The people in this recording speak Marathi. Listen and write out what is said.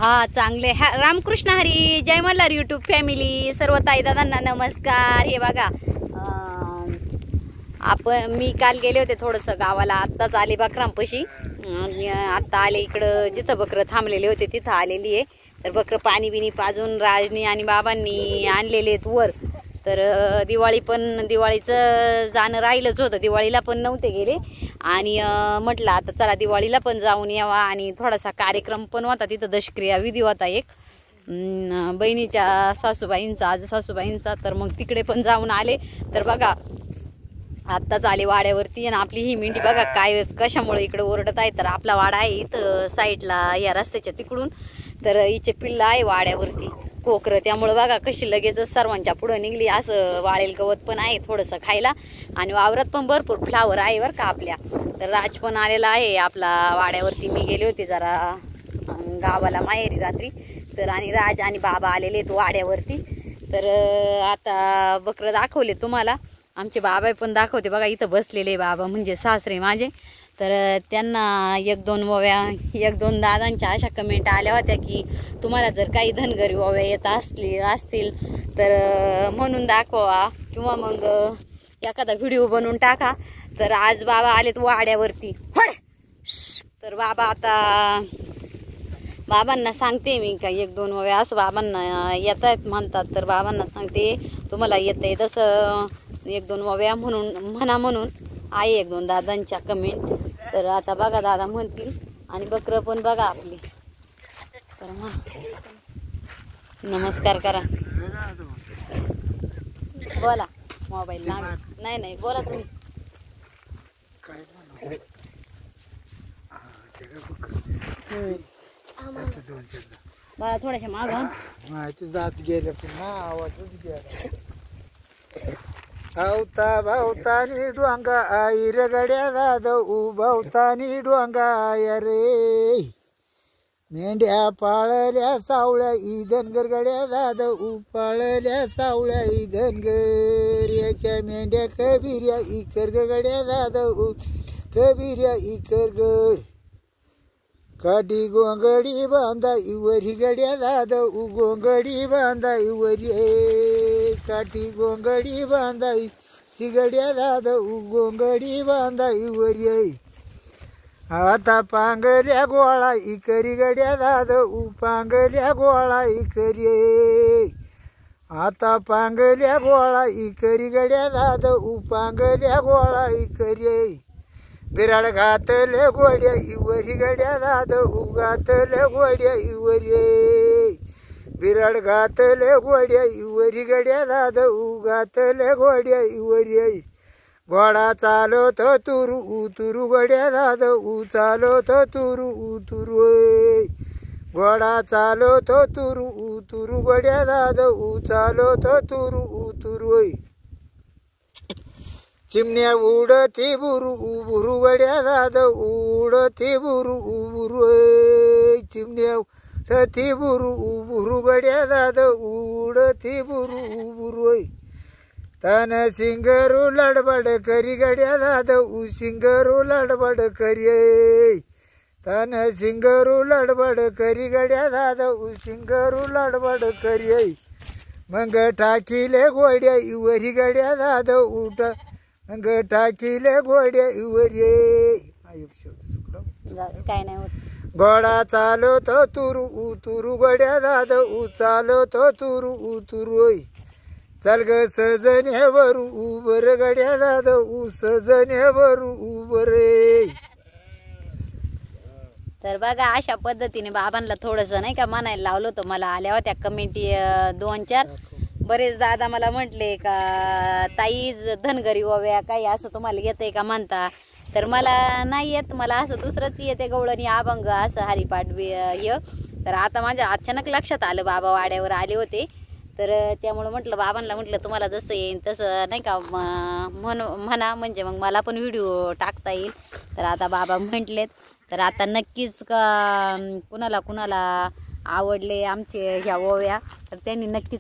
हा चांगले रामकृष्ण हरी. जय मल्हार यूट्यूब फॅमिली. सर्व ताई दादांना नमस्कार. हे बघा मी काल गेले होते थोडंसं गावाला. आत्ताच आले बकरांपाशी. आत्ता आले इकडं जिथं बकरं थांबलेले होते तिथं आलेली आहे. तर बकरं पाणी बिनी पाजून राजनी आणि बाबांनी आणलेले आहेत वर. तर दिवाळीचं जाणं राहिलंच होतं. दिवाळीला पण नव्हते गेले आणि म्हटलं आता चला दिवाळीला पण जाऊन यावा. आणि थोडासा कार्यक्रम पण होता तिथं, दशक्रिया विधी होता एक बहिणीच्या सासूबाईंचा, आज सासूबाईंचा. तर मग तिकडे पण जाऊन आले. तर बघा आत्ताच आले वाड्यावरती. आणि आपली ही मेंढी बघा काय कशामुळे इकडे ओरडत आहे. तर आपला वाडा आहे इथं साईडला या रस्त्याच्या तिकडून. तर हिचे पिल्लं आहे वाड्यावरती कोकरं. त्यामुळं बघा कशी लगेचच सर्वांच्या पुढं निघली. असं वाळेल गवत पण आहे थोडंसं खायला. आणि वावरात पण भरपूर फ्लावर आहे बरं का आपल्या. तर राज पण आलेला आहे आपला वाड्यावरती. मी गेले होते जरा गावाला माहेरी रात्री. तर आणि राज आणि बाबा आलेले आहेत वाड्यावरती. तर आता बकरं दाखवले तुम्हाला. आमचे बाबा पण दाखवते बघा. इथं बसलेले बाबा म्हणजे सासरे माझे. तर त्यांना एक दोन दादांच्या अशा कमेंट आल्या होत्या की तुम्हाला जर काही धनगरी ओव्या येत असतील तर म्हणून दाखवा किंवा मग एखादा व्हिडिओ बनवून टाका. तर आज बाबा आलेत वाड्यावरती. तर बाबांना सांगते मी का एक दोन ओव्या असं बाबांना येत आहेत म्हणतात. तर बाबांना सांगते तुम्हाला येत आहे तसं एक दोन ओव्या म्हणून आहे एक दोन दादांच्या कमेंट. तर आता बघा दादा म्हणतील. आणि बकरं पण बघा आपली. तर नमस्कार करा. बोला मोबाईल नाही बोला तुम्ही. बघा थोड्याशा मागून जात गेले पुन्हा आवाजच गेला. आवता भावतानी डोंगा आई रे गड्या दादा उभावतानी डोंगा आया रे. मेंढ्या पाळल्या सावळ्या धनगर गड्या दादा पाळल्या सावळ्या धनगर. याच्या मेंढ्या कबिर्या इकर गड्या दादा कबिर्या इकरगड. काठी गोंगडी बांधा इवरी गड्या दादा गोंगडी बांधा इवरी. काठी गोंगडी बांधा ही गड्या दादा गोंगडी बांधा इवरी. आता पांगल्या गोळा इकरी गड्या दादा पांगल्या गोळा इकरी. आता पांगल्या गोळा इकरी गड्या दादा पांगल्या गोळा इकरी. बिराड घातले गोड्या इवरी गड्या दादा घातले गोड्या इवरी. बिराड घातले गोड्या इवरी गड्या दादा घातले गोड्या इवरी. घोडा चालवत तुरु उतुरु गड्या दादा चालवत तुरु उतुरु. घोडा चालवत तुरु उतुरु गड्या दादा चालवत तुरु उतुरु. चिमण्या उडती बुरु बुरु गड्या दादा उडती बुरु बुरु. चिमण्या उडती बुरु बुरु गड्या दादा उडती बुरु बुरु. तन सिंगरू लडबड करी गड्या दादा सिंगरू लडबड करी. तन सिंगरू लडबड करी गड्या दादा सिंगरू लडबड करी. मग टाकीले गोड्या इवरी गड्या दादा उठ मग टाकीले गोड्या इवरी. काय नाही होत. घोडा चालवतो तुरु उतुरु गड्या दादा चालवतो तुरु उतुरु. चल ग सजण्यावरू उबर गड्या दादा सजण्यावरू उबर. तर बघा अशा पद्धतीने बाबांना थोडंसं नाही का म्हणायला लावलं होतं. मला आल्या होत्या कमेंटी 2-4. बरेच दादा मला म्हटले का ताई धनगरी ओव्या काही असं तुम्हाला येतंय का म्हणता. तर मला नाही येत. मला असं दुसरंच येते गवळणी अभंग असं हरिपाठ तर आता माझ्या अचानक लक्षात आलं बाबा वाड्यावर आले होते. तर त्यामुळं म्हटलं बाबांना म्हटलं तुम्हाला जसं येईल तसं नाही का म्हणा म्हणजे मग मला पण व्हिडिओ टाकता येईल. तर आता बाबा म्हटलेत. तर आता नक्कीच का कुणाला आवडले आमचे ह्या ओव्या तर त्यांनी नक्कीच